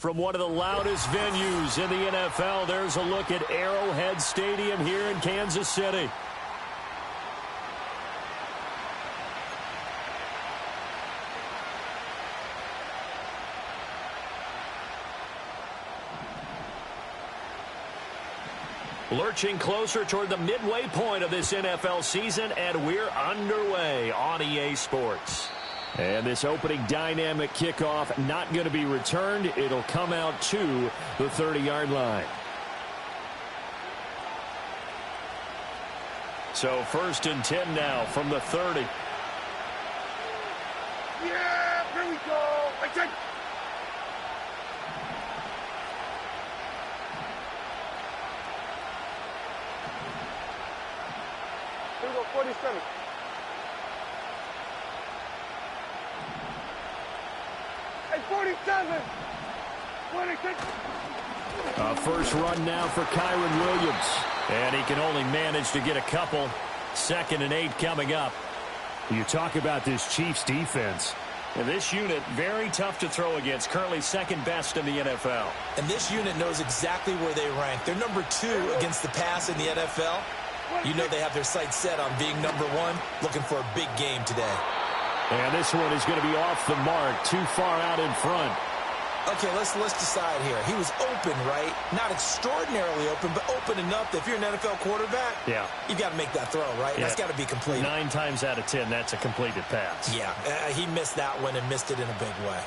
From one of the loudest venues in the NFL, there's a look at Arrowhead Stadium here in Kansas City. Lurching closer toward the midway point of this NFL season, and we're underway on EA Sports. And this opening dynamic kickoff not going to be returned. It'll come out to the 30-yard line. So 1st and 10 now from the 30. Yeah, here we go. Here we go, 47. Hey, 47. 26. A first run now for Kyron Williams. And he can only manage to get a couple. 2nd and 8 coming up. You talk about this Chiefs defense. And this unit, very tough to throw against. Currently 2nd best in the NFL. And this unit knows exactly where they rank. They're number 2 against the pass in the NFL. You know they have their sights set on being number 1, looking for a big game today. And this one is going to be off the mark, too far out in front. Okay, let's decide here. He was open, right? Not extraordinarily open, but open enough that if you're an NFL quarterback, yeah, you got to make that throw, right? Yeah. That's got to be completed. 9 times out of 10, that's a completed pass. Yeah, he missed that one and missed it in a big way.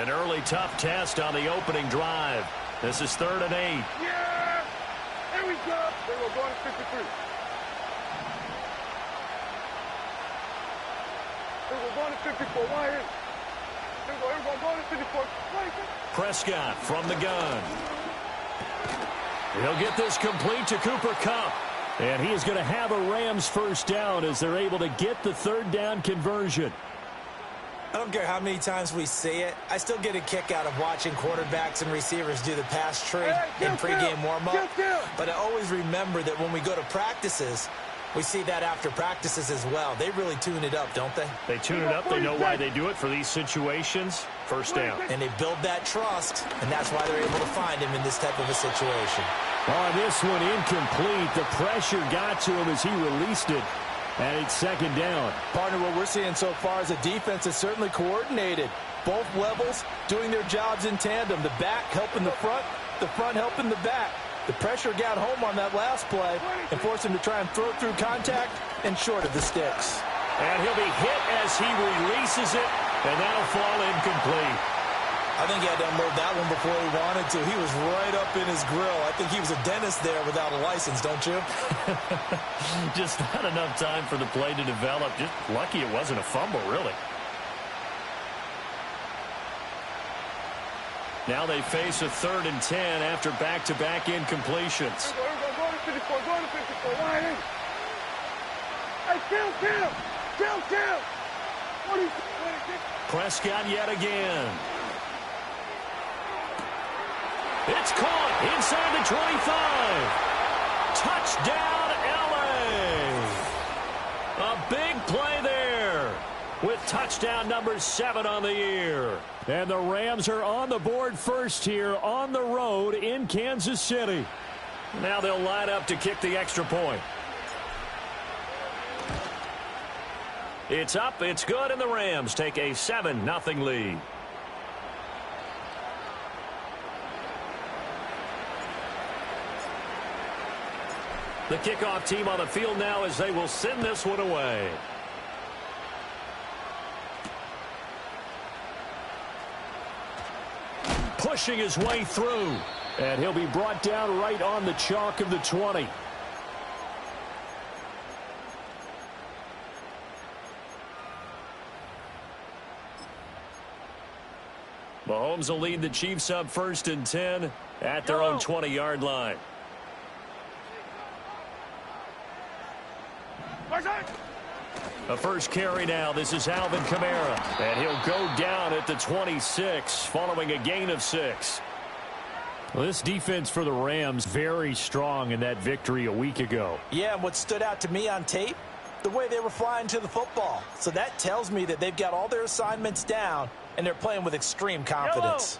An early tough test on the opening drive. This is 3rd and 8. Yeah! There we go. They were going to 53. They were going to 54. Why is? Here we go, going to 54. Prescott from the gun. He'll get this complete to Cooper Kupp. And he is going to have a Rams first down as they're able to get the 3rd down conversion. I don't care how many times we see it. I still get a kick out of watching quarterbacks and receivers do the pass tree in pregame warm-up. But I always remember that when we go to practices, we see that after practices as well. They really tune it up, don't they? They tune it up. They know why they do it for these situations. First down. And they build that trust, and that's why they're able to find him in this type of a situation. On this one, incomplete. The pressure got to him as he released it. And it's 2nd down. Partner, what we're seeing so far is a defense that's certainly coordinated. Both levels doing their jobs in tandem. The back helping the front helping the back. The pressure got home on that last play and forced him to try and throw it through contact and short of the sticks. And he'll be hit as he releases it, and that'll fall incomplete. I think he had to unload that one before he wanted to. He was right up in his grill. I think he was a dentist there without a license, don't you? Just not enough time for the play to develop. Just lucky it wasn't a fumble, really. Now they face a 3rd and 10 after back-to-back incompletions. Here we go, going to 54. Going to 54. Why is? Hey, kill. 26. Prescott yet again. It's caught inside the 25. Touchdown, L.A. A big play there with touchdown number 7 on the year. And the Rams are on the board first here on the road in Kansas City. Now they'll line up to kick the extra point. It's up, it's good, and the Rams take a 7-0 lead. The kickoff team on the field now as they will send this one away. Pushing his way through. And he'll be brought down right on the chalk of the 20. Mahomes will lead the Chiefs up 1st and 10 at their own 20-yard line. A first carry now. This is Alvin Kamara. And he'll go down at the 26 following a gain of 6. Well, this defense for the Rams very strong in that victory a week ago. Yeah, and what stood out to me on tape, the way they were flying to the football. So that tells me that they've got all their assignments down, and they're playing with extreme confidence.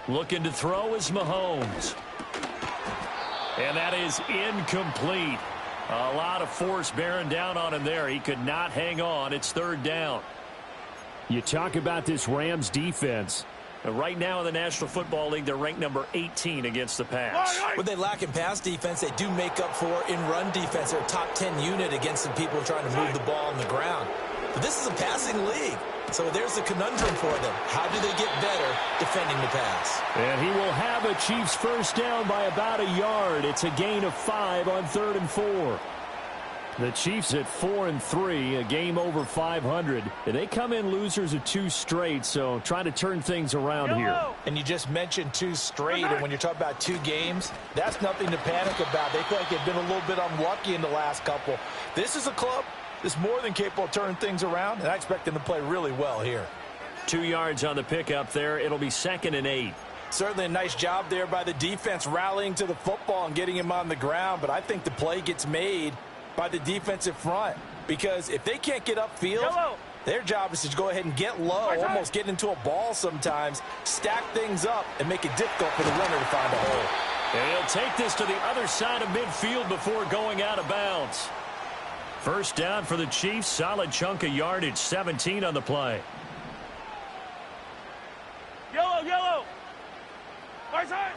Looking to throw is Mahomes. And that is incomplete. A lot of force bearing down on him there. He could not hang on. It's third down. You talk about this Rams defense. Right now in the National Football League, they're ranked number 18 against the pass. What they lack in pass defense, they do make up for in run defense. They're a top 10 unit against some people trying to move the ball on the ground. But this is a passing league. So there's the conundrum for them. How do they get better defending the pass? And he will have a Chiefs first down by about a yard. It's a gain of 5 on 3rd and 4. The Chiefs at 4-3, a game over 500. They come in losers of 2 straight, so trying to turn things around here. And you just mentioned 2 straight, and when you're talking about 2 games, that's nothing to panic about. They feel like they've been a little bit unlucky in the last couple. This is a club that's more than capable of turning things around, and I expect them to play really well here. 2 yards on the pickup there. It'll be 2nd and 8. Certainly a nice job there by the defense rallying to the football and getting him on the ground, but I think the play gets made by the defensive front, because if they can't get upfield, their job is to go ahead and get low, almost get into a ball sometimes, stack things up, and make it difficult for the runner to find a hole. And he'll take this to the other side of midfield before going out of bounds. First down for the Chiefs, solid chunk of yardage, 17 on the play. Yellow. Right side.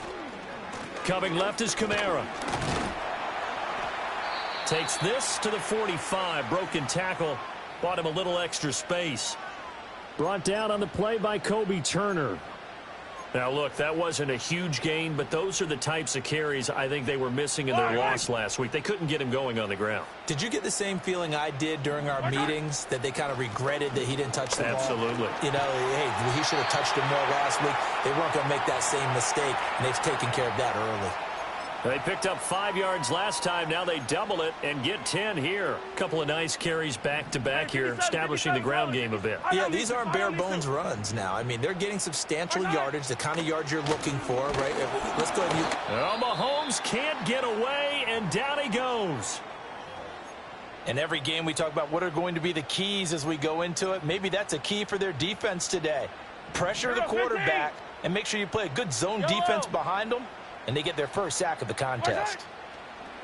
Coming left is Kamara. Takes this to the 45. Broken tackle. Bought him a little extra space. Brought down on the play by Kobe Turner. Now, look, that wasn't a huge gain, but those are the types of carries I think they were missing in their loss last week. They couldn't get him going on the ground. Did you get the same feeling I did during our meetings, that they kind of regretted that he didn't touch the ball? Absolutely. You know, hey, he should have touched him more last week. They weren't going to make that same mistake, and they've taken care of that early. They picked up 5 yards last time. Now they double it and get 10 here. Couple of nice carries back-to-back here, establishing the ground game a bit. Yeah, these aren't bare-bones runs now. I mean, they're getting substantial yardage, the kind of yards you're looking for, right? Let's go ahead and... Mahomes can't get away, and down he goes. In every game we talk about what are going to be the keys as we go into it. Maybe that's a key for their defense today. Pressure the quarterback and make sure you play a good zone defense behind them, and they get their first sack of the contest.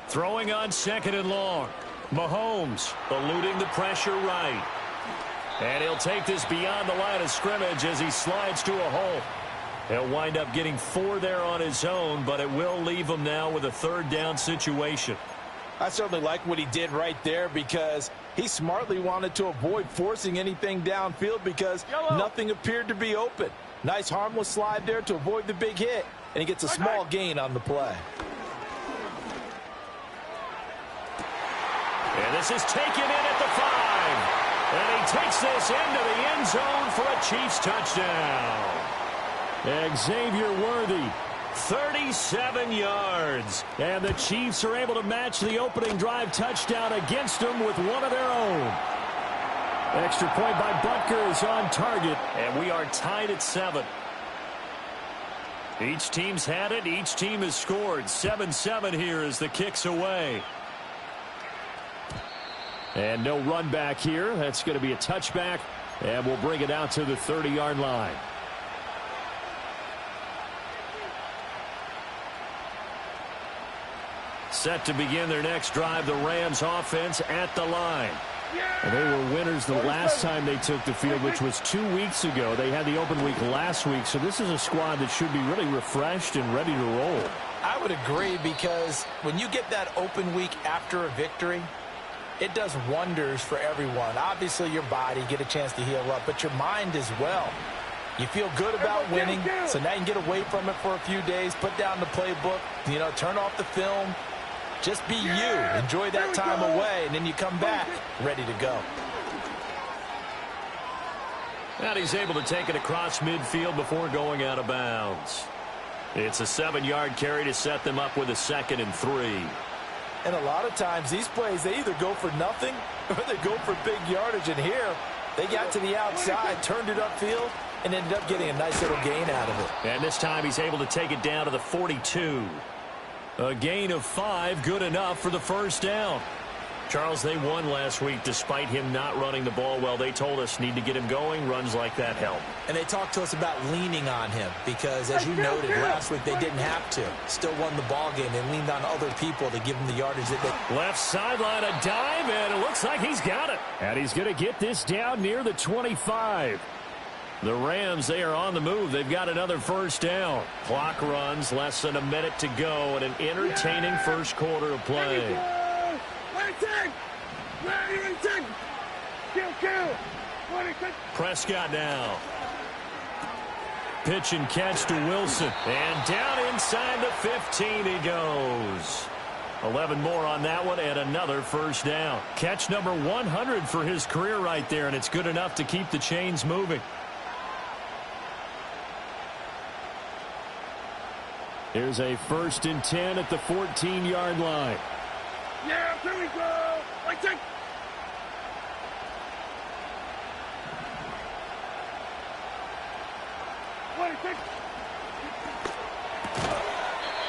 Throwing on 2nd and long. Mahomes eluding the pressure right. And he'll take this beyond the line of scrimmage as he slides to a hole. He'll wind up getting 4 there on his own, but it will leave him now with a 3rd down situation. I certainly like what he did right there, because he smartly wanted to avoid forcing anything downfield because nothing appeared to be open. Nice harmless slide there to avoid the big hit, and he gets a small gain on the play. And this is taken in at the 5. And he takes this into the end zone for a Chiefs touchdown. Xavier Worthy. 37 yards. And the Chiefs are able to match the opening drive touchdown against them with one of their own. Extra point by Butker is on target. And we are tied at 7. Each team's had it. Each team has scored. 7-7 here as the kick's away. And no run back here. That's going to be a touchback. And we'll bring it out to the 30-yard line. Set to begin their next drive, the Rams offense at the line. And they were winners the last time they took the field, which was 2 weeks ago. They had the open week last week, so this is a squad that should be really refreshed and ready to roll. I would agree, because when you get that open week after a victory, it does wonders for everyone. Obviously, your body, get a chance to heal up, but your mind as well. You feel good about winning, so now you can get away from it for a few days, put down the playbook, you know, turn off the film. Just be you. Enjoy that time away, and then you come back ready to go. And he's able to take it across midfield before going out of bounds. It's a 7-yard carry to set them up with a 2nd and 3. And a lot of times these plays, they either go for nothing or they go for big yardage. And here, they got to the outside, turned it upfield, and ended up getting a nice little gain out of it. And this time he's able to take it down to the 42. A gain of 5, good enough for the first down. Charles, they won last week despite him not running the ball well. They told us need to get him going. Runs like that help. And they talked to us about leaning on him because, as you noted, last week they didn't have to. Still won the ball game. They leaned on other people to give them the yardage that they... Left sideline, a dive, and it looks like he's got it. And he's going to get this down near the 25. The Rams, they are on the move. They've got another first down. Clock runs, less than a minute to go, and an entertaining first quarter of play. Prescott now. Pitch and catch to Wilson. And down inside the 15 he goes. 11 more on that one and another first down. Catch number 100 for his career right there, and it's good enough to keep the chains moving. Here's a 1st and 10 at the 14-yard line. Yeah, here we go. Like that.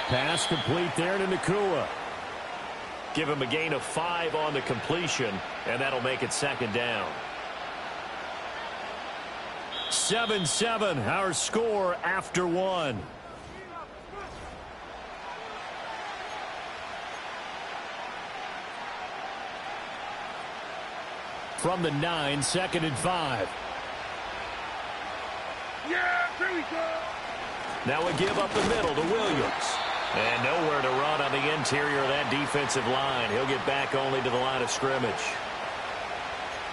Pass complete there to Nakua. Give him a gain of 5 on the completion, and that'll make it 2nd down. 7-7, our score after 1. From the 9, 2nd and 5. Yeah, here we go. Now a give up the middle to Williams. And nowhere to run on the interior of that defensive line. He'll get back only to the line of scrimmage.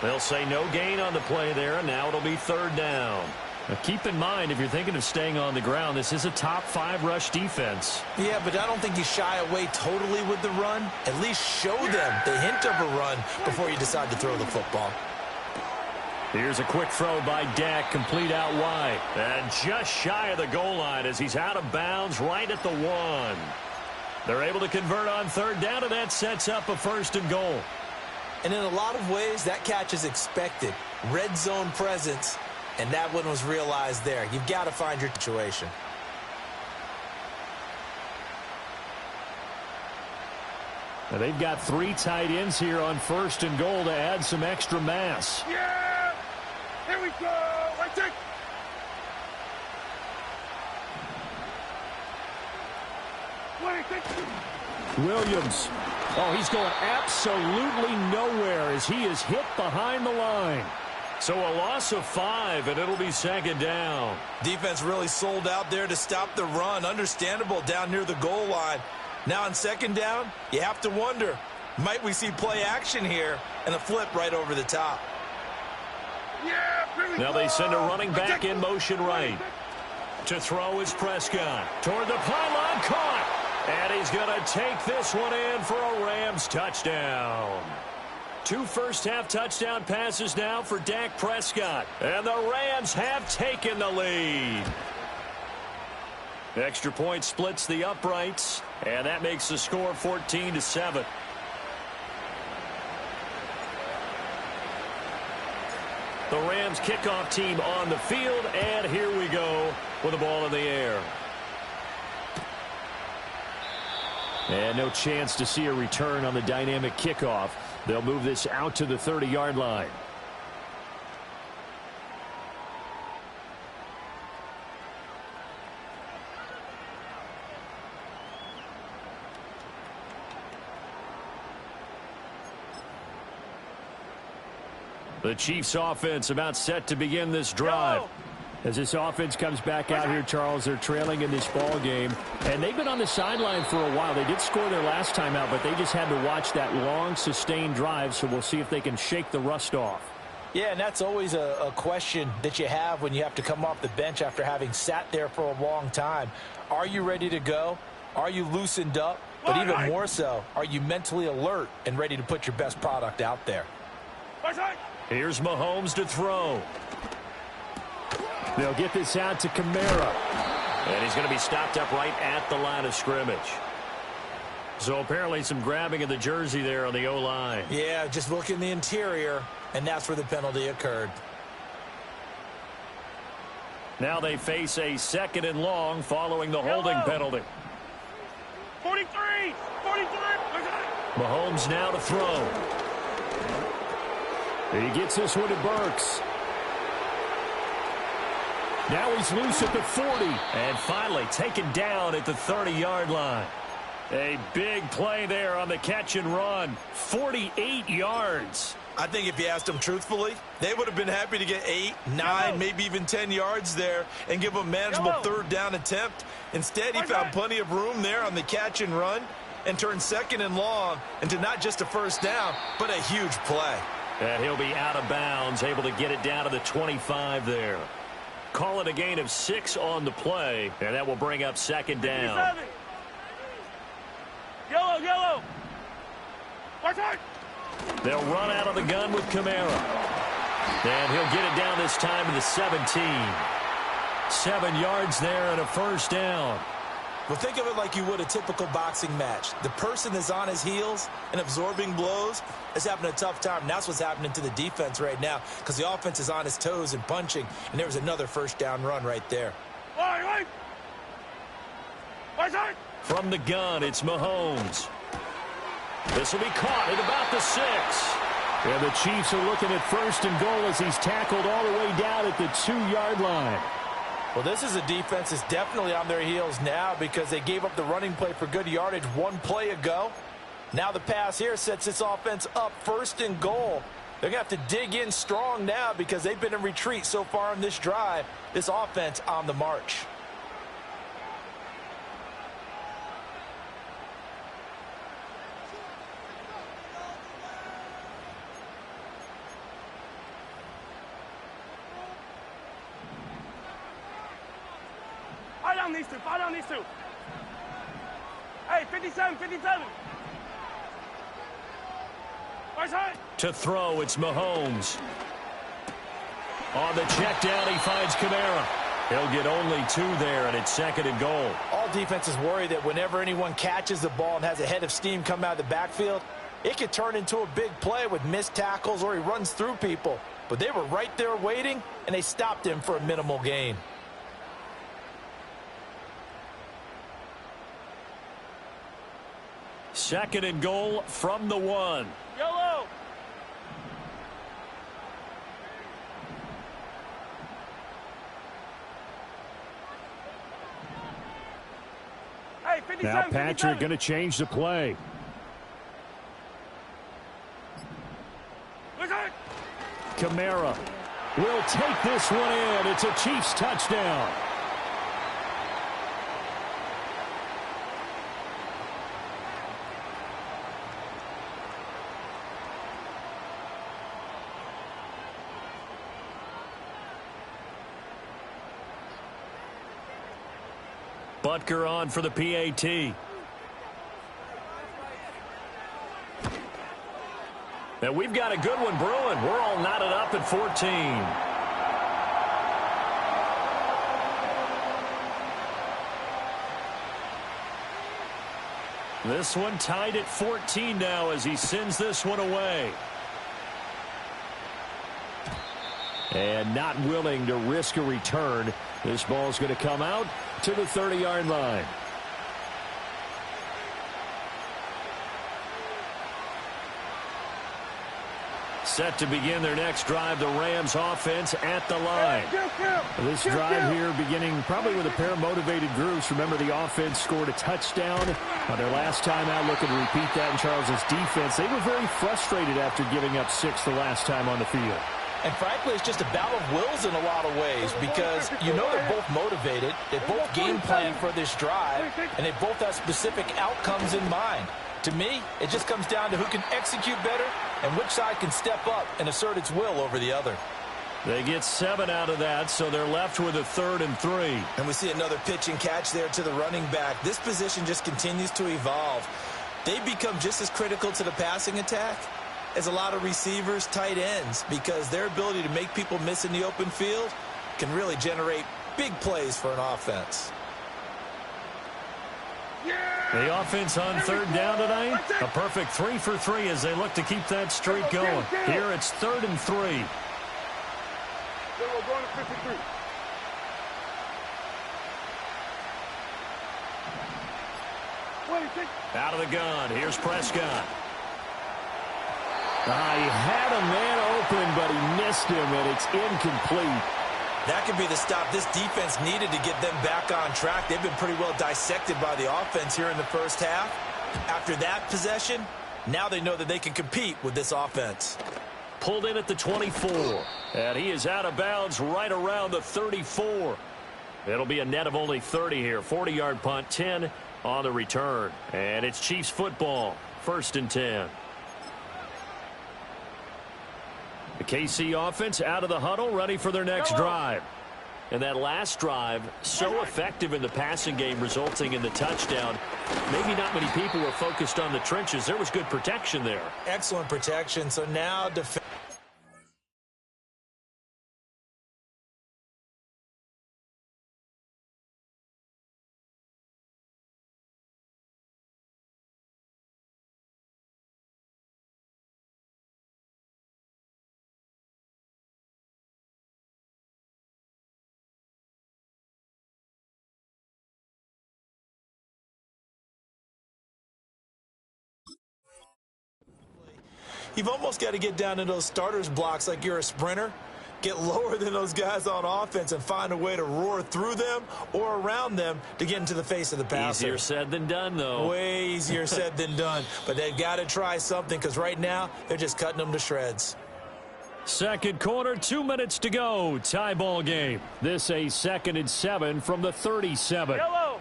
They'll say no gain on the play there, and now it'll be 3rd down. Now keep in mind, if you're thinking of staying on the ground, this is a top 5 rush defense. Yeah, but I don't think you shy away totally with the run. At least show them the hint of a run before you decide to throw the football. Here's a quick throw by Dak, complete out wide. And just shy of the goal line as he's out of bounds right at the 1. They're able to convert on 3rd down, and that sets up a 1st and goal. And in a lot of ways, that catch is expected. Red zone presence, and that one was realized there. You've got to find your situation. Now they've got 3 tight ends here on 1st and goal to add some extra mass. Yeah! Here we go! Like that. Williams. Oh, he's going absolutely nowhere as he is hit behind the line. So a loss of 5, and it'll be 2nd down. Defense really sold out there to stop the run. Understandable down near the goal line. Now on 2nd down, you have to wonder, might we see play action here and a flip right over the top? Yeah, now they send a running back in motion right. To throw is Prescott. Toward the pylon, caught. And he's going to take this one in for a Rams touchdown. 2 first-half touchdown passes now for Dak Prescott. And the Rams have taken the lead. Extra point splits the uprights, and that makes the score 14-7. The Rams kickoff team on the field, and here we go with the ball in the air. And no chance to see a return on the dynamic kickoff. They'll move this out to the 30-yard line. The Chiefs offense about set to begin this drive. As this offense comes back out here, Charles, they're trailing in this ball game. And they've been on the sideline for a while. They did score their last time out, but they just had to watch that long, sustained drive. So we'll see if they can shake the rust off. Yeah, and that's always a question that you have when you have to come off the bench after having sat there for a long time. Are you ready to go? Are you loosened up? But even more so, are you mentally alert and ready to put your best product out there? Here's Mahomes to throw. They'll get this out to Kamara. And he's going to be stopped up right at the line of scrimmage. So apparently some grabbing of the jersey there on the O-line. Yeah, just look in the interior, and that's where the penalty occurred. Now they face a 2nd and long following the holding penalty. 43. 43. Mahomes now to throw. He gets this one to Burks. Now he's loose at the 40. And finally taken down at the 30-yard line. A big play there on the catch and run. 48 yards. I think if you asked them truthfully, they would have been happy to get 8, 9, maybe even 10 yards there and give them a manageable third down attempt. Instead, he found plenty of room there on the catch and run and turned second and long into not just a first down, but a huge play. And he'll be out of bounds, able to get it down to the 25 there. Call it a gain of 6 on the play, and that will bring up second down. Yellow. Watch out. They'll run out of the gun with Kamara. And he'll get it down this time to the 17. 7 yards there and a first down. Well, think of it like you would a typical boxing match. The person that's on his heels and absorbing blows is having a tough time. And that's what's happening to the defense right now because the offense is on his toes and punching. And there was another first down run right there. Right. From the gun, it's Mahomes. This will be caught at about the 6. And the Chiefs are looking at first and goal as he's tackled all the way down at the 2-yard line. Well, this is a defense that's definitely on their heels now because they gave up the running play for good yardage one play ago. Now the pass here sets this offense up first and goal. They're going to have to dig in strong now because they've been in retreat so far in this drive. This offense on the march. Fall down these two. Hey, 57. To throw, it's Mahomes. On the check down, he finds Kamara. He'll get only 2 there, and it's second and goal. All defenses worry that whenever anyone catches the ball and has a head of steam come out of the backfield, it could turn into a big play with missed tackles or he runs through people. But they were right there waiting, and they stopped him for a minimal gain. Second and goal from the 1. Yellow. Hey, 57. Now Patrick going to change the play. Kamara will take this one in. It's a Chiefs touchdown. Butker on for the PAT. Now we've got a good one brewing. We're all knotted up at 14. This one tied at 14 now as he sends this one away. And not willing to risk a return. This ball's going to come out to the 30-yard line. Set to begin their next drive, the Rams offense at the line. This drive here beginning probably with a pair of motivated groups. Remember, the offense scored a touchdown on their last time out. Looking to repeat that in Charles's defense. They were very frustrated after giving up 6 the last time on the field. And frankly, it's just a battle of wills in a lot of ways because you know they're both motivated. They both game plan for this drive, and they both have specific outcomes in mind. To me, it just comes down to who can execute better and which side can step up and assert its will over the other. They get 7 out of that, so they're left with a 3rd and 3. And we see another pitch and catch there to the running back. This position just continues to evolve. They become just as critical to the passing attack as a lot of receivers, tight ends, because their ability to make people miss in the open field can really generate big plays for an offense. The offense on 3rd down tonight, a perfect 3 for 3 as they look to keep that streak going. Here it's 3rd and 3. Going to 53. Out of the gun, here's Prescott. He had a man open, but he missed him, and it's incomplete. That could be the stop this defense needed to get them back on track. They've been pretty well dissected by the offense here in the first half. After that possession, now they know that they can compete with this offense. Pulled in at the 24, and he is out of bounds right around the 34. It'll be a net of only 30 here. 40-yard punt, 10 on the return. And it's Chiefs football, 1st and 10. The KC offense out of the huddle, ready for their next drive. And that last drive, so effective in the passing game, resulting in the touchdown. Maybe not many people were focused on the trenches. There was good protection there. Excellent protection. So now you've almost got to get down to those starters blocks like you're a sprinter. Get lower than those guys on offense and find a way to roar through them or around them to get into the face of the passer. Easier said than done, though. Way easier said than done. But they've got to try something because right now they're just cutting them to shreds. Second quarter, 2 minutes to go. Tie ball game. This a 2nd and 7 from the 37. Yellow.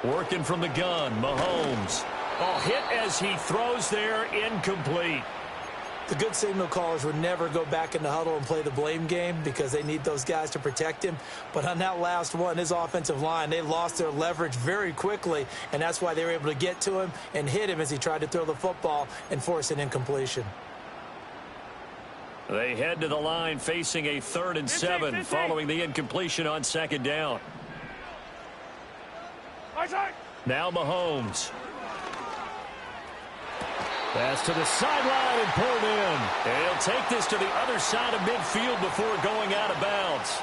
Working from the gun, Mahomes. Oh, hit as he throws there, incomplete. The good signal callers would never go back in the huddle and play the blame game because they need those guys to protect him. But on that last one, his offensive line, they lost their leverage very quickly, and that's why they were able to get to him and hit him as he tried to throw the football and force an incompletion. They head to the line facing a 3rd and 7 following the incompletion on 2nd down. Now Mahomes. Pass to the sideline and pulled in. And he'll take this to the other side of midfield before going out of bounds.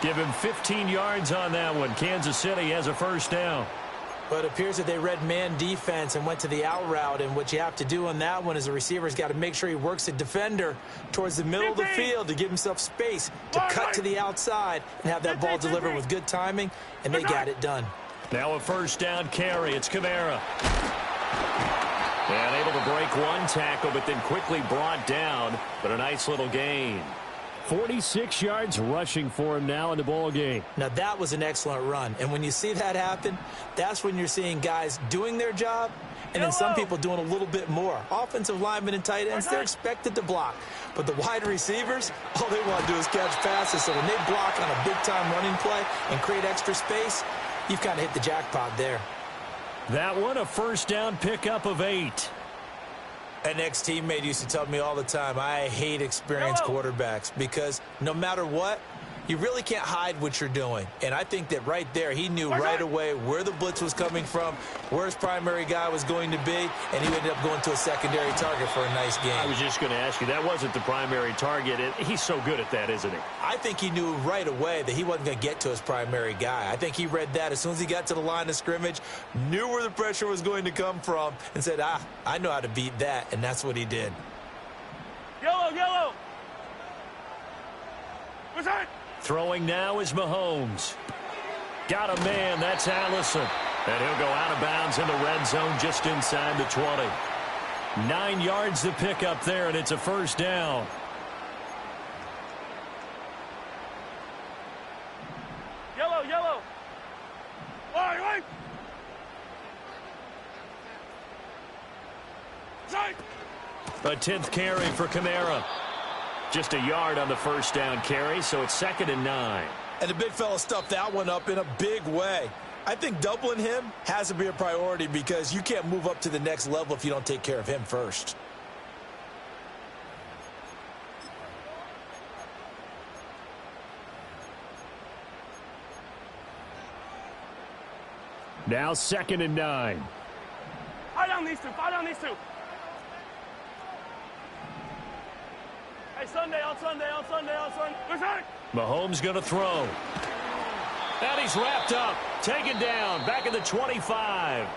Give him 15 yards on that one. Kansas City has a 1st down. But it appears that they read man defense and went to the out route. And what you have to do on that one is the receiver's got to make sure he works the defender towards the middle of the field to give himself space to cut to the outside and have that ball delivered with good timing. And they got it done. Now a 1st down carry. It's Kamara. And able to break one tackle, but then quickly brought down. But a nice little gain. 46 yards rushing for him now in the ball game. Now, that was an excellent run. And when you see that happen, that's when you're seeing guys doing their job and then some people doing a little bit more. Offensive linemen and tight ends, they're expected to block. But the wide receivers, all they want to do is catch passes. So when they block on a big-time running play and create extra space, you've kind of hit the jackpot there. That one, a 1st down pickup of 8. An ex-teammate used to tell me all the time, I hate experienced quarterbacks because no matter what, you really can't hide what you're doing. And I think that right there, he knew right away where the blitz was coming from, where his primary guy was going to be, and he ended up going to a secondary target for a nice game. I was just going to ask you, that wasn't the primary target. He's so good at that, isn't he? I think he knew right away that he wasn't going to get to his primary guy. I think he read that as soon as he got to the line of scrimmage, knew where the pressure was going to come from, and said, I know how to beat that, and that's what he did. Yellow. What's that? Throwing now is Mahomes. Got a man, that's Allison. And he'll go out of bounds in the red zone just inside the 20. 9 yards to pick up there, and it's a 1st down. Yellow. Wait. A 10th carry for Kamara. Just a yard on the 1st down carry, so it's 2nd and 9. And the big fella stuffed that one up in a big way. I think doubling him has to be a priority because you can't move up to the next level if you don't take care of him first. Now 2nd and 9. Fire down these two. Hey, Sunday. What's that? Mahomes going to throw. And he's wrapped up, taken down, back at the 25.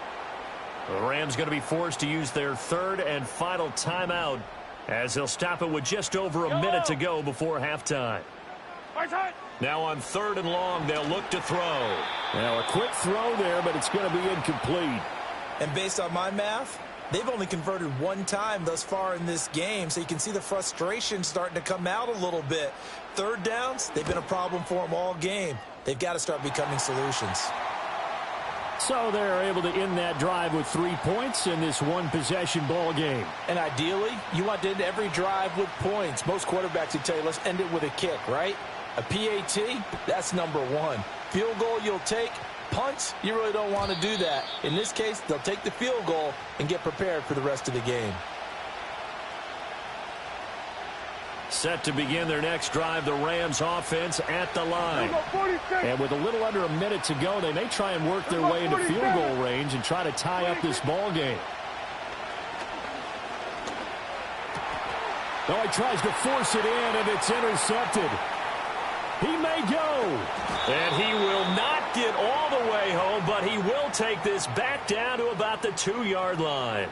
The Rams going to be forced to use their third and final timeout as they'll stop it with just over a minute to go before halftime. Now on 3rd and long, they'll look to throw. Now a quick throw there, but it's going to be incomplete. And based on my math, they've only converted one time thus far in this game, so you can see the frustration starting to come out a little bit. 3rd downs, they've been a problem for them all game. They've got to start becoming solutions. So they're able to end that drive with 3 points in this one-possession ball game. And ideally, you want to end every drive with points. Most quarterbacks would tell you, let's end it with a kick, right? A PAT, that's number 1. Field goal you'll take. Punts, you really don't want to do that. In this case, they'll take the field goal and get prepared for the rest of the game. Set to begin their next drive, the Rams offense at the line. And with a little under a minute to go, they may try and work their way into field goal range and try to tie up this ball game. Oh, he tries to force it in, and it's intercepted. He may go. And he will not get all the way home, but he will take this back down to about the 2-yard line.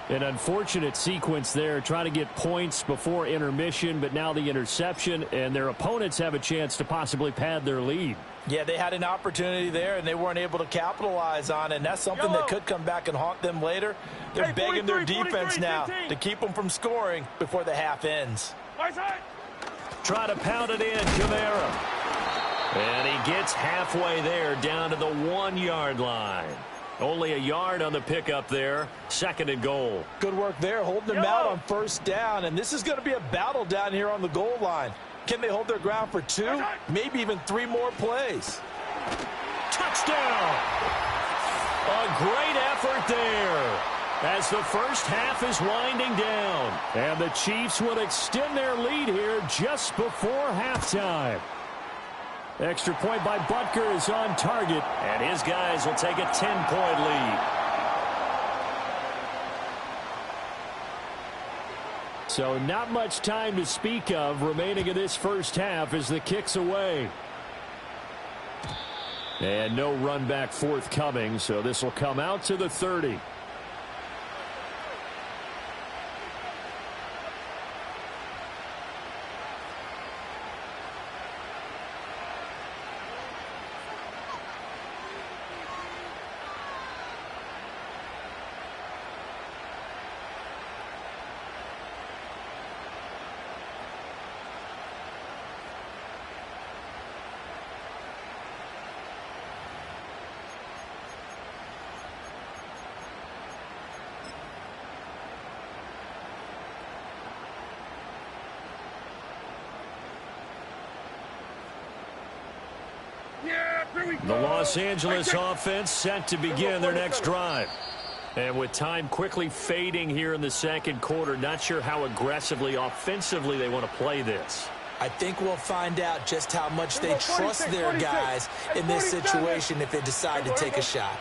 An unfortunate sequence there, trying to get points before intermission, but now the interception, and their opponents have a chance to possibly pad their lead. Yeah, they had an opportunity there, and they weren't able to capitalize on it, and that's something that could come back and haunt them later. They're begging their defense now to keep them from scoring before the half ends. Try to pound it in, Kamara. And he gets halfway there, down to the 1-yard line. Only a yard on the pickup there. 2nd and goal. Good work there, holding them out on 1st down. And this is going to be a battle down here on the goal line. Can they hold their ground for 2, maybe even 3 more plays? Touchdown! A great effort there as the first half is winding down. And the Chiefs will extend their lead here just before halftime. Extra point by Butker is on target, and his guys will take a 10-point lead. So not much time to speak of remaining in this first half as the kick's away. And no run back forthcoming, so this will come out to the 30. The Los Angeles offense set to begin their next drive. And with time quickly fading here in the 2nd quarter, not sure how aggressively, offensively they want to play this. I think we'll find out just how much they trust their guys in this situation if they decide to take a shot.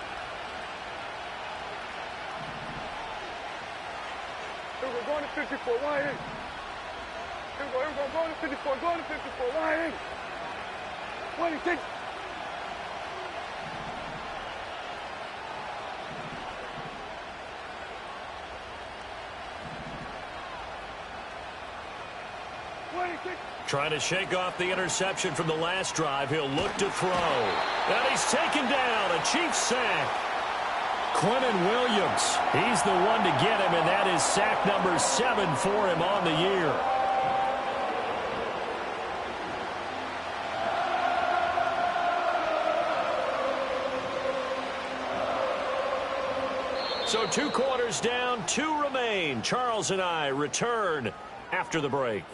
Here we go, going to 54, wide in. Here we go, going to 54, going to 54, wide in. Wait, take. Trying to shake off the interception from the last drive. He'll look to throw. And he's taken down. A Chiefs sack. Quinnen Williams. He's the one to get him, and that is sack number 7 for him on the year. So 2 quarters down, 2 remain. Charles and I return after the break.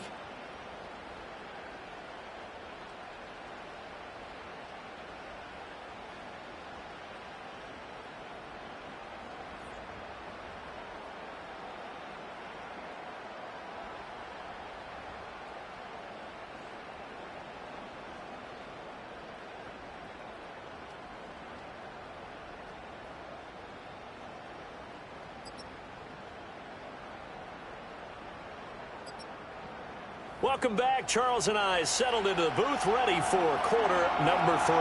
Welcome back. Charles and I settled into the booth, ready for quarter number 3.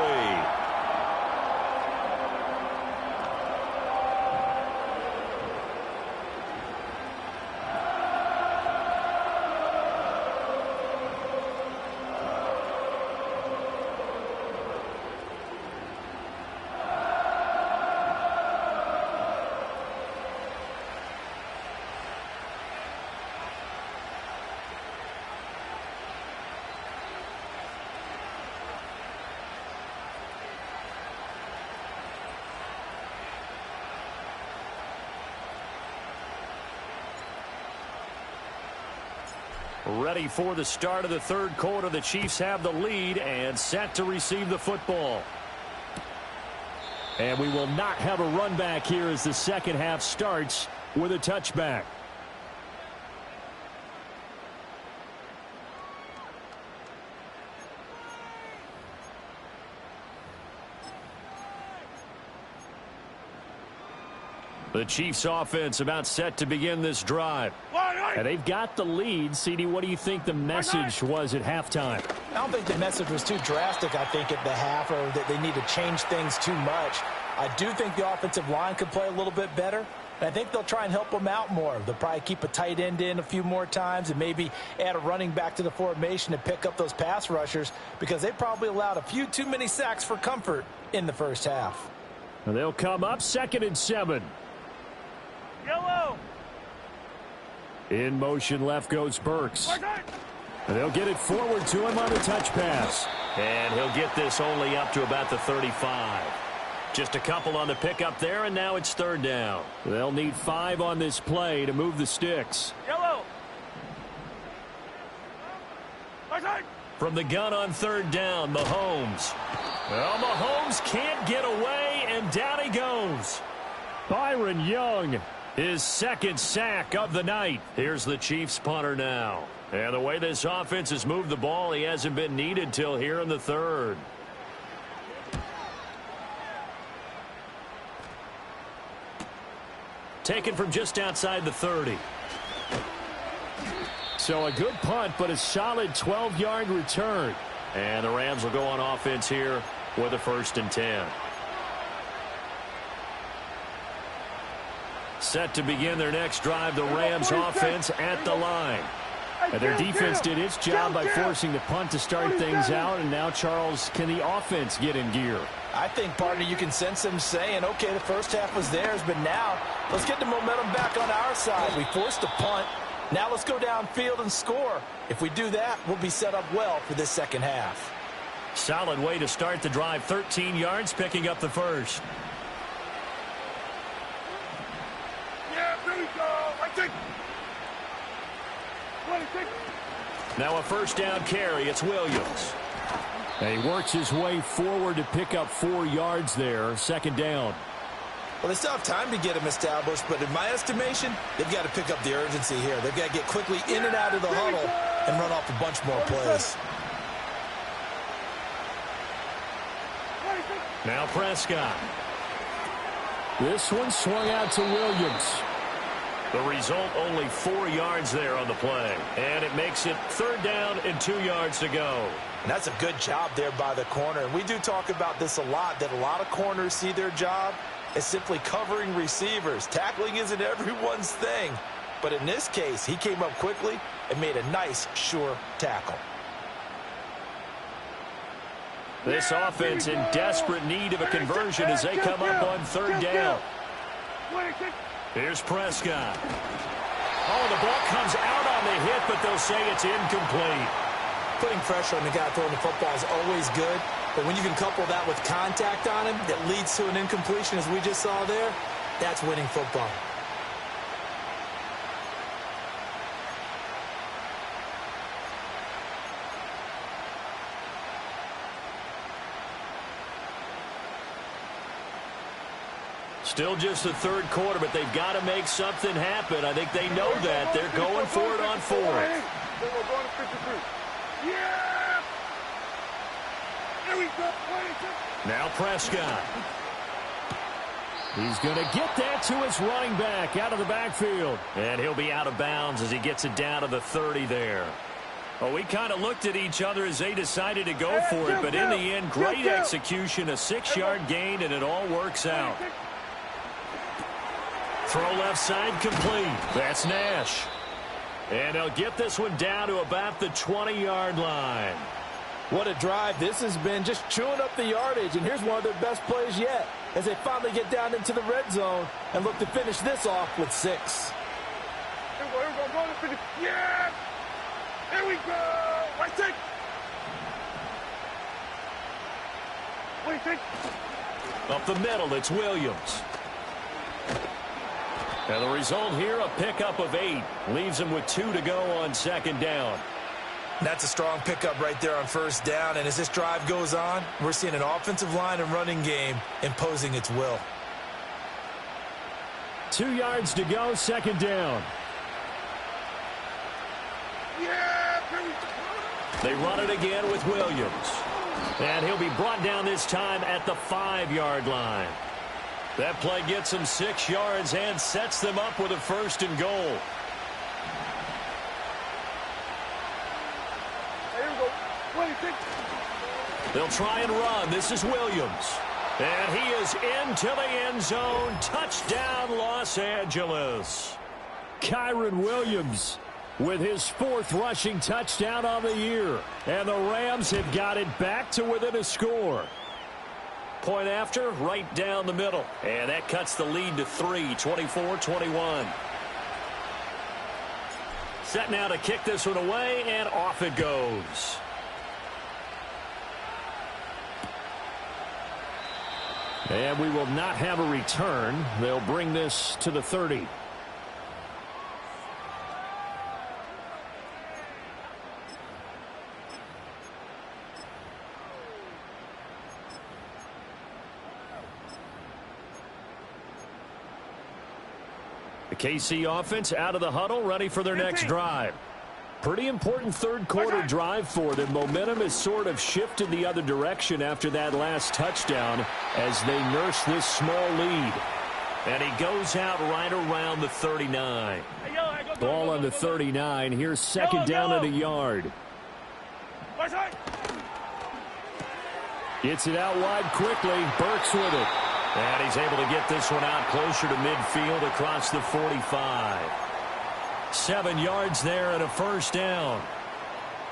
Ready for the start of the third quarter. The Chiefs have the lead and set to receive the football. And we will not have a run back here as the second half starts with a touchback. The Chiefs offense about set to begin this drive. And they've got the lead. CD, what do you think the message was at halftime? I don't think the message was too drastic, I think, at the half, or that they need to change things too much. I do think the offensive line could play a little bit better. And I think they'll try and help them out more. They'll probably keep a tight end in a few more times and maybe add a running back to the formation to pick up those pass rushers, because they probably allowed a few too many sacks for comfort in the first half. And they'll come up 2nd and 7. Yellow. In motion left goes Burks. And they'll get it forward to him on a touch pass. And he'll get this only up to about the 35. Just a couple on the pickup there, and now it's 3rd down. They'll need 5 on this play to move the sticks. Yellow. From the gun on 3rd down, Mahomes. Well, Mahomes can't get away, and down he goes. Byron Young. His 2nd sack of the night. Here's the Chiefs punter now. And the way this offense has moved the ball, he hasn't been needed till here in the 3rd. Taken from just outside the 30. So a good punt, but a solid 12-yard return. And the Rams will go on offense here with a 1st and 10. Set to begin their next drive, the Rams offense at the line. And their defense did its job by forcing the punt to start things out. And now, Charles, can the offense get in gear? I think, partner, you can sense them saying, okay, the first half was theirs, but now let's get the momentum back on our side. We forced a punt. Now let's go downfield and score. If we do that, we'll be set up well for this second half. Solid way to start the drive. 13 yards, picking up the 1st. Now a 1st down carry. It's Williams. And he works his way forward to pick up 4 yards there. 2nd down. Well, they still have time to get him established, but in my estimation, they've got to pick up the urgency here. They've got to get quickly in and out of the huddle and run off a bunch more plays. Now Prescott. This one swung out to Williams. The result, only 4 yards there on the play. And it makes it 3rd down and 2 yards to go. And that's a good job there by the corner. And we do talk about this a lot, that a lot of corners see their job as simply covering receivers. Tackling isn't everyone's thing. But in this case, he came up quickly and made a nice, sure tackle. This offense in desperate need of a conversion as they come up on 3rd down. Here's Prescott. Oh, the ball comes out on the hit, but they'll say it's incomplete. Putting pressure on the guy throwing the football is always good, but when you can couple that with contact on him that leads to an incompletion, as we just saw there, that's winning football. Still just the 3rd quarter, but they've got to make something happen. I think they know that. They're going for it on 4th. Now Prescott. He's going to get that to his running back out of the backfield. And he'll be out of bounds as he gets it down to the 30 there. Well, we kind of looked at each other as they decided to go for it, but in the end, great execution, a 6-yard gain, and it all works out. Throw left side complete. That's Nash. And they'll get this one down to about the 20-yard line. What a drive this has been, just chewing up the yardage, and here's one of their best plays yet as they finally get down into the red zone and look to finish this off with 6. Here we go. Yeah! Here we go! Right take! What do you think? Up the middle, it's Williams. And the result here, a pickup of 8. Leaves them with 2 to go on 2nd down. That's a strong pickup right there on 1st down. And as this drive goes on, we're seeing an offensive line and running game imposing its will. 2 yards to go, 2nd down. Yeah! They run it again with Williams. And he'll be brought down this time at the 5-yard line. That play gets them 6 yards and sets them up with a 1st and goal. Here we go. What do you think? They'll try and run. This is Williams. And he is into the end zone. Touchdown, Los Angeles. Kyron Williams with his 4th rushing touchdown on the year. And the Rams have got it back to within a score. Point after, right down the middle. And that cuts the lead to 3, 24-21. Set now to kick this one away, and off it goes. And we will not have a return. They'll bring this to the 30. The KC offense out of the huddle, ready for their next drive. Pretty important 3rd quarter drive for them. Momentum has sort of shifted the other direction after that last touchdown as they nurse this small lead. And he goes out right around the 39. Ball on the 39. Here's 2nd down and a yard. Gets it out wide quickly. Burks with it. And he's able to get this one out closer to midfield across the 45. 7 yards there and a 1st down.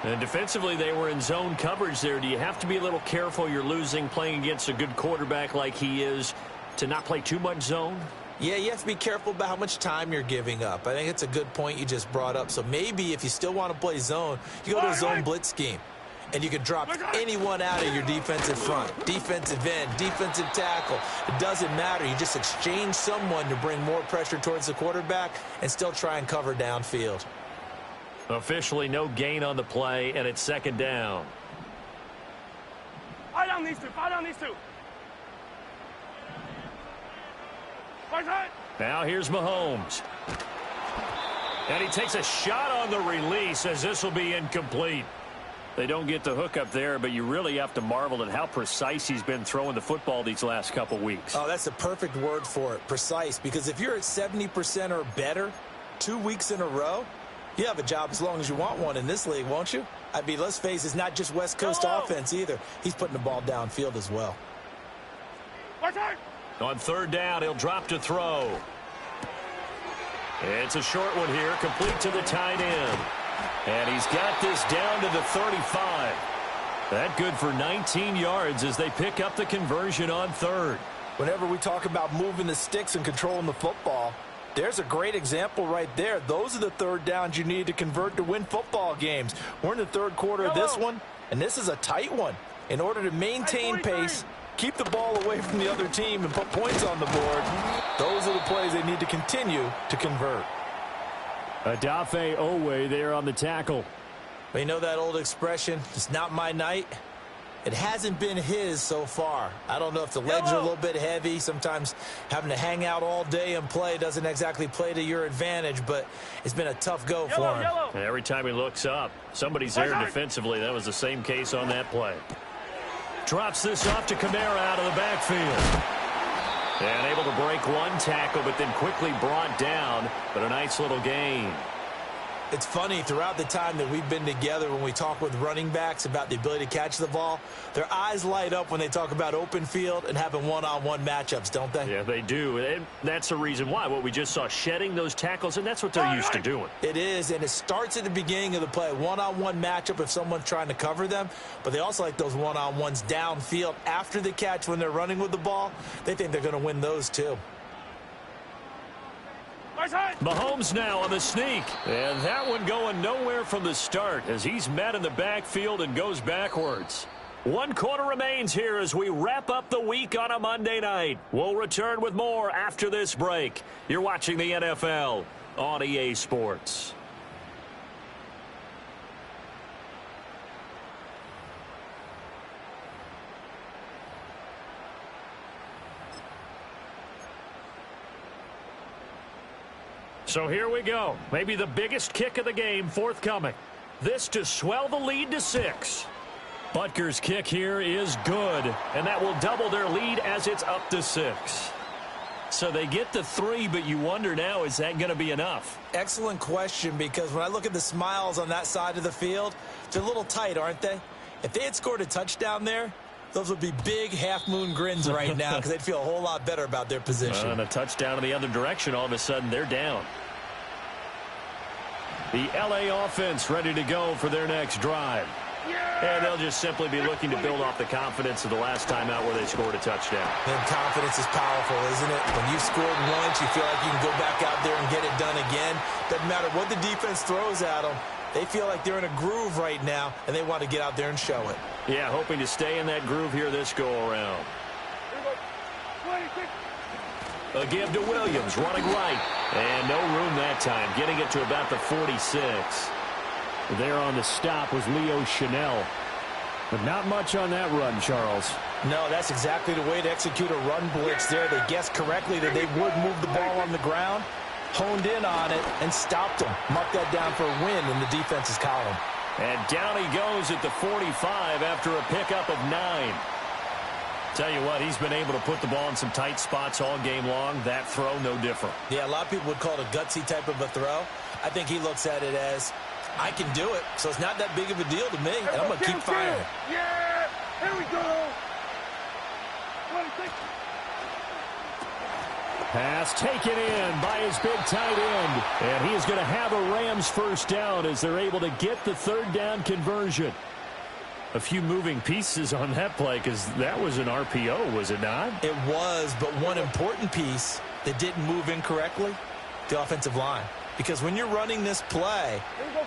And defensively, they were in zone coverage there. Do you have to be a little careful? You're losing playing against a good quarterback like he is to not play too much zone? Yeah, you have to be careful about how much time you're giving up. I think it's a good point you just brought up. So maybe if you still want to play zone, you go to a zone blitz scheme. And you can drop anyone out of your defensive front, defensive end, defensive tackle. It doesn't matter. You just exchange someone to bring more pressure towards the quarterback and still try and cover downfield. Officially no gain on the play, and it's 2nd down. Fire down these two. Fire down these two. Now here's Mahomes. And he takes a shot on the release as this will be incomplete. They don't get the hook up there, but you really have to marvel at how precise he's been throwing the football these last couple weeks. Oh, that's the perfect word for it, precise. Because if you're at 70% or better 2 weeks in a row, you have a job as long as you want one in this league, won't you? I mean, let's face it, it's not just West Coast offense either. He's putting the ball downfield as well. On 3rd down, he'll drop to throw. It's a short one here, complete to the tight end. And he's got this down to the 35. That good for 19 yards as they pick up the conversion on 3rd. Whenever we talk about moving the sticks and controlling the football, there's a great example right there. Those are the 3rd downs you need to convert to win football games. We're in the 3rd quarter of this one, and this is a tight one. In order to maintain pace, keep the ball away from the other team, and put points on the board, those are the plays they need to continue to convert. Adafe Owe there on the tackle. But you know that old expression, it's not my night? It hasn't been his so far. I don't know if the legs are a little bit heavy. Sometimes having to hang out all day and play doesn't exactly play to your advantage, but it's been a tough go for him. And every time he looks up, somebody's there defensively. That was the same case on that play. Drops this off to Kamara out of the backfield. And able to break one tackle, but then quickly brought down. But a nice little gain. It's funny, throughout the time that we've been together, when we talk with running backs about the ability to catch the ball, their eyes light up when they talk about open field and having one-on-one matchups, don't they? Yeah, they do. And that's the reason why. What we just saw, shedding those tackles, and that's what they're used to doing. It is, and it starts at the beginning of the play. One-on-one matchup if someone's trying to cover them, but they also like those one-on-ones downfield after the catch when they're running with the ball. They think they're going to win those too. Mahomes now on the sneak. And that one going nowhere from the start as he's met in the backfield and goes backwards. 1 quarter remains here as we wrap up the week on a Monday night. We'll return with more after this break. You're watching the NFL on EA Sports. So here we go. Maybe the biggest kick of the game forthcoming. This to swell the lead to 6. Butker's kick here is good, and that will double their lead as it's up to 6. So they get to 3, but you wonder now, is that going to be enough? Excellent question, because when I look at the smiles on that side of the field, they're a little tight, aren't they? If they had scored a touchdown there, those would be big half-moon grins right now because they'd feel a whole lot better about their position. And a touchdown in the other direction, all of a sudden they're down. The LA offense ready to go for their next drive. And they'll just simply be looking to build off the confidence of the last time out where they scored a touchdown. And confidence is powerful, isn't it? When you've scored once, you feel like you can go back out there and get it done again. Doesn't matter what the defense throws at them. They feel like they're in a groove right now, and they want to get out there and show it. Yeah, hoping to stay in that groove here this go-around. A give to Williams, running right. And no room that time, getting it to about the 46. There on the stop was Leo Chanel. But not much on that run, Charles. No, that's exactly the way to execute a run blitz there. They guessed correctly that they would move the ball on the ground, honed in on it, and stopped them. Mark that down for a win in the defense's column. And down he goes at the 45 after a pickup of 9. Tell you what, he's been able to put the ball in some tight spots all game long. That throw, no different. Yeah, a lot of people would call it a gutsy type of a throw. I think he looks at it as, I can do it, so it's not that big of a deal to me, and I'm going to keep firing. Yeah, here we go. Pass taken in by his big tight end. And he is going to have a Rams first down as they're able to get the third down conversion. A few moving pieces on that play because that was an RPO, was it not? It was, but one important piece that didn't move incorrectly, the offensive line. Because when you're running this play,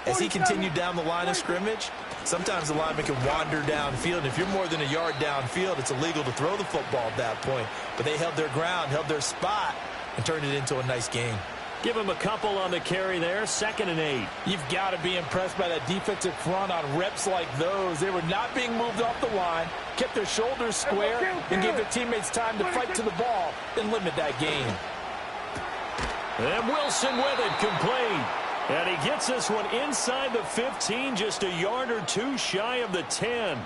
as he continued down the line of scrimmage, sometimes the lineman can wander downfield. And if you're more than a yard downfield, it's illegal to throw the football at that point. But they held their ground, held their spot, and turned it into a nice game. Give him a couple on the carry there, 2nd and 8. You've got to be impressed by that defensive front on reps like those. They were not being moved off the line, kept their shoulders square, and gave their teammates time to fight to the ball and limit that gain. And Wilson with it, complete. And he gets this one inside the 15, just a yard or two shy of the 10.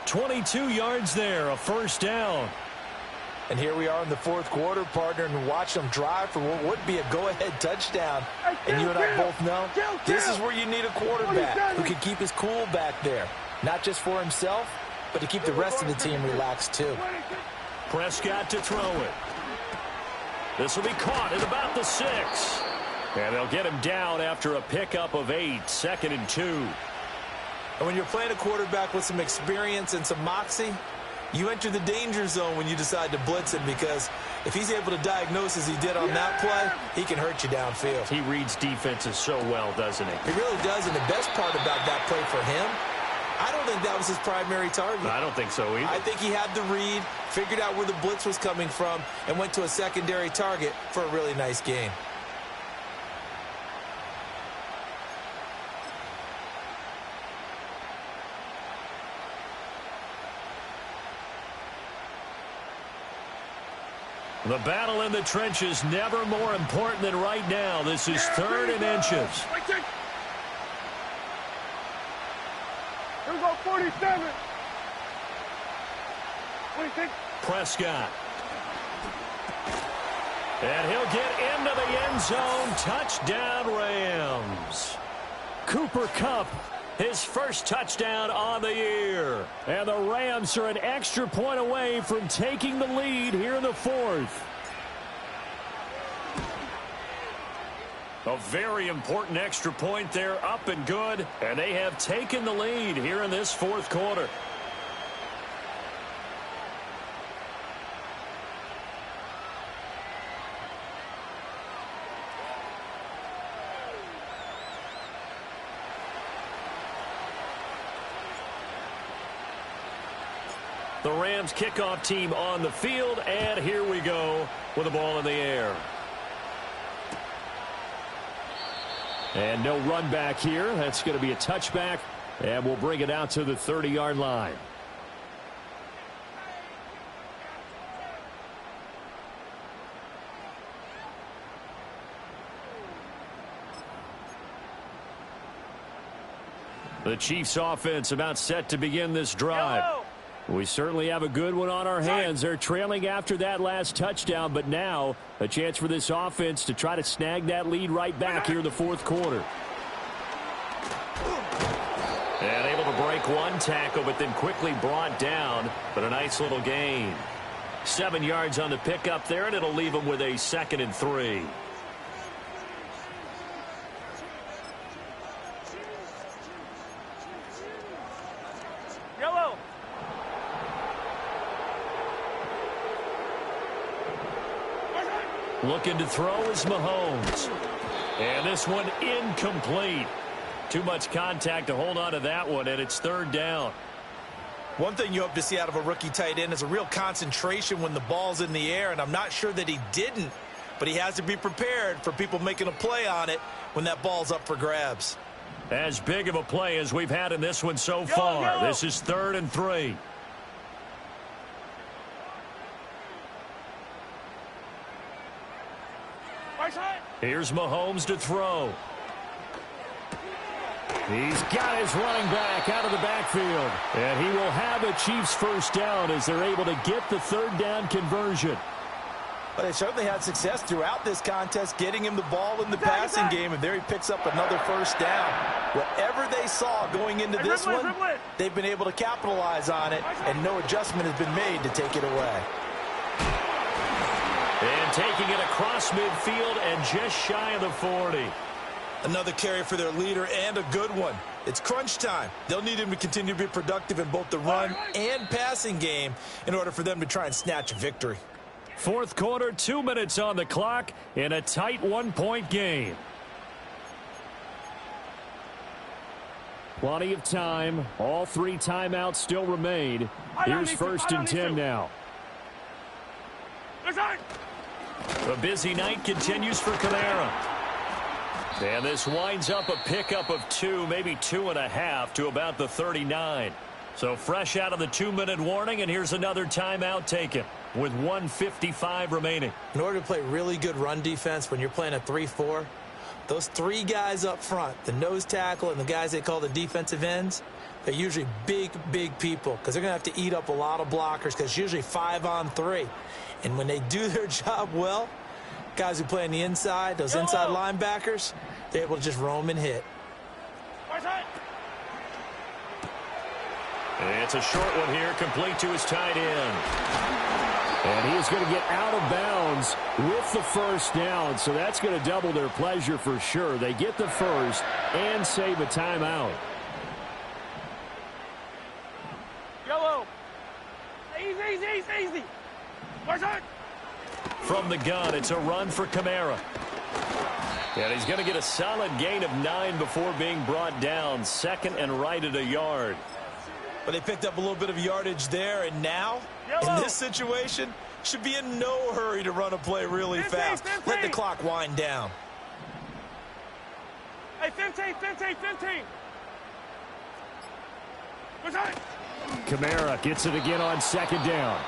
22 yards there, a first down. And here we are in the 4th quarter, partner, and watch them drive for what would be a go-ahead touchdown. And you and I both know this is where you need a quarterback who can keep his cool back there. Not just for himself, but to keep the rest of the team relaxed too. Prescott to throw it. This will be caught at about the 6. And they'll get him down after a pickup of 8, 2nd and 2. And when you're playing a quarterback with some experience and some moxie, you enter the danger zone when you decide to blitz him, because if he's able to diagnose as he did on that play, he can hurt you downfield. He reads defenses so well, doesn't he? He really does, and the best part about that play for him, I don't think that was his primary target. I don't think so either. I think he had the read, figured out where the blitz was coming from, and went to a secondary target for a really nice gain. The battle in the trenches never more important than right now. This is 3rd and inches. Here we go, 47. 26. Prescott. And he'll get into the end zone. Touchdown, Rams. Cooper Kupp, his first touchdown on the year. And the Rams are an extra point away from taking the lead here in the fourth. A very important extra point there, up and good. And they have taken the lead here in this fourth quarter. The Rams kickoff team on the field, and here we go with the ball in the air. And no run back here. That's going to be a touchback, and we'll bring it out to the 30-yard line. The Chiefs offense about set to begin this drive. We certainly have a good one on our hands. They're trailing after that last touchdown, but now a chance for this offense to try to snag that lead right back here in the fourth quarter. And able to break one tackle, but then quickly brought down, but a nice little gain. 7 yards on the pickup there, and it'll leave them with a 2nd and 3. Looking to throw is Mahomes. And this one incomplete. Too much contact to hold on to that one, and it's 3rd down. One thing you hope to see out of a rookie tight end is a real concentration when the ball's in the air, and I'm not sure that he didn't, but he has to be prepared for people making a play on it when that ball's up for grabs. As big of a play as we've had in this one so far. This is 3rd and 3. Here's Mahomes to throw. He's got his running back out of the backfield. And he will have a Chiefs first down as they're able to get the 3rd down conversion. But they certainly had success throughout this contest, getting him the ball in the passing game, and there he picks up another first down. Whatever they saw going into this one, they've been able to capitalize on it, and no adjustment has been made to take it away. And taking it across midfield and just shy of the 40. Another carry for their leader, and a good one. It's crunch time. They'll need him to continue to be productive in both the run and passing game in order for them to try and snatch a victory. Fourth quarter, 2 minutes on the clock in a tight 1-point game. Plenty of time. All 3 timeouts still remain. Here's 1st and 10 now. The busy night continues for Kamara. And this winds up a pickup of 2, maybe 2.5 to about the 39. So fresh out of the 2-minute warning, and here's another timeout taken with 1:55 remaining. In order to play really good run defense when you're playing a 3-4, those 3 guys up front, the nose tackle and the guys they call the defensive ends, they're usually big, big people because they're going to have to eat up a lot of blockers because it's usually 5-on-3. And when they do their job well, guys who play on the inside, those inside linebackers, they're able to just roam and hit. It's a short one here, complete to his tight end. And he is going to get out of bounds with the first down, so that's going to double their pleasure for sure. They get the first and save a timeout. Yellow. Easy. From the gun, it's a run for Kamara. And he's going to get a solid gain of 9 before being brought down. 2nd and right at a yard. But they picked up a little bit of yardage there, and now, in this situation, should be in no hurry to run a play really fast. Let the clock wind down. Hey, 15. Kamara gets it again on 2nd down.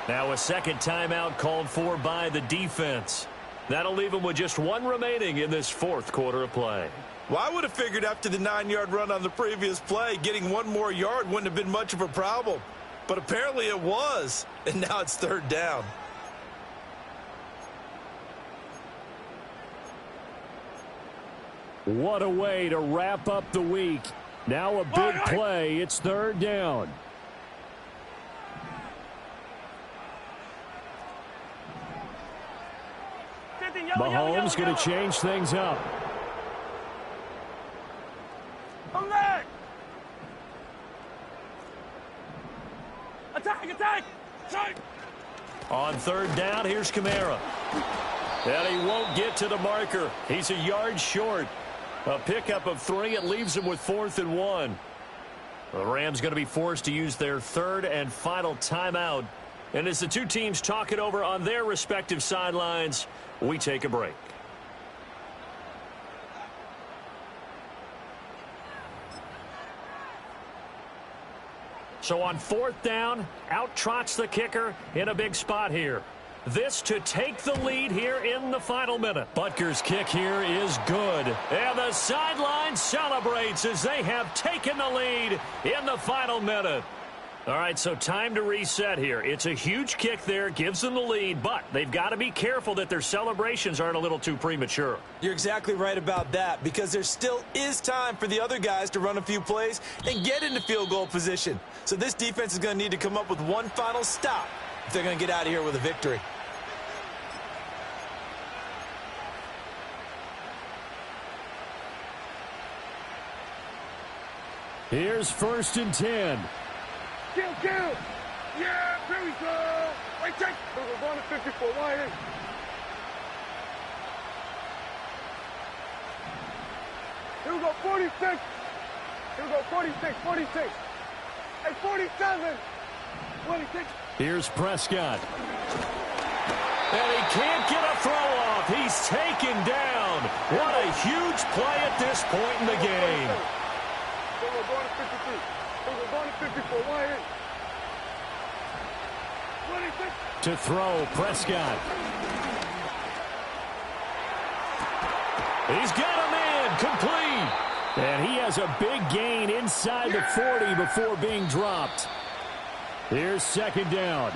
Now a 2nd timeout called for by the defense. That'll leave them with just 1 remaining in this 4th quarter of play. Well, I would have figured after the 9-yard run on the previous play, getting 1 more yard wouldn't have been much of a problem. But apparently it was, and now it's 3rd down. What a way to wrap up the week. Now a big play. It's third down. Mahomes going to change things up. Come back. Attack, attack. On third down, here's Kamara. And he won't get to the marker. He's a yard short. A pickup of 3. It leaves him with 4th and 1. The Rams going to be forced to use their third and final timeout. And as the two teams talk it over on their respective sidelines, we take a break. So on fourth down, out trots the kicker in a big spot here. This to take the lead here in the final minute. Butker's kick here is good. And the sideline celebrates as they have taken the lead in the final minute. All right, so time to reset here. It's a huge kick there, gives them the lead, but they've got to be careful that their celebrations aren't a little too premature. You're exactly right about that, because there still is time for the other guys to run a few plays and get into field goal position. So this defense is going to need to come up with one final stop if they're going to get out of here with a victory. Here's 1st and 10. Kill. Yeah, there we go. Right, check. We're going to 54. Wide in. Here we go, 46. Here we go, 46. Hey, 47. 26. Here's Prescott. And he can't get a throw off. He's taken down. What a huge play at this point in the game. We're going to 53. We're going to 54. Wide in. 26. To throw, Prescott. He's got a man complete. And he has a big gain inside the 40 before being dropped. Here's 2nd down.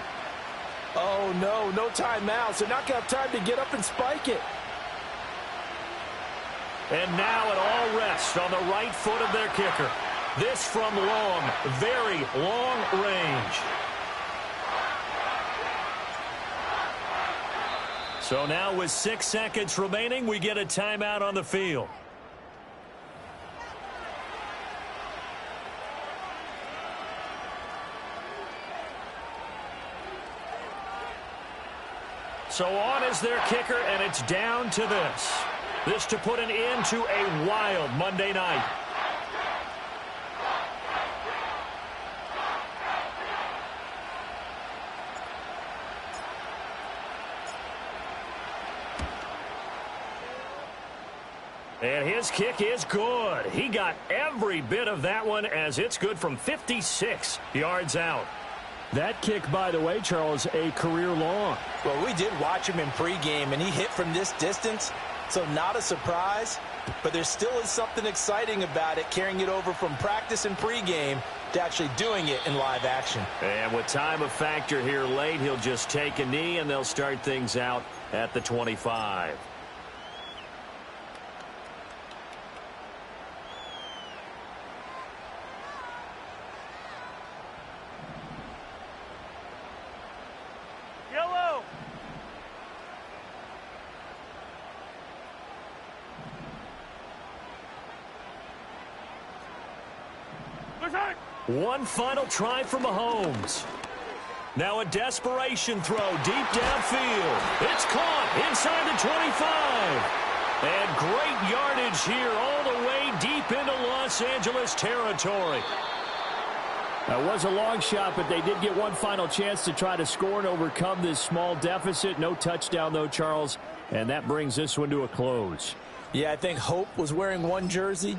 Oh, no timeouts. They're not going to have time to get up and spike it. And now it all rests on the right foot of their kicker. This from long, very long range. So now with 6 seconds remaining, we get a timeout on the field. So on is their kicker, and it's down to this. This to put an end to a wild Monday night. And his kick is good. He got every bit of that one, as it's good from 56 yards out. That kick, by the way, Charles, a career long. Well, we did watch him in pregame, and he hit from this distance, so not a surprise. But there still is something exciting about it, carrying it over from practice and pregame to actually doing it in live action. And with time a factor here late, he'll just take a knee, and they'll start things out at the 25. One final try for Mahomes. Now a desperation throw deep downfield. It's caught inside the 25. And great yardage here all the way deep into Los Angeles territory. That was a long shot, but they did get one final chance to try to score and overcome this small deficit. No touchdown, though, Charles. And that brings this one to a close. Yeah, I think hope was wearing one jersey,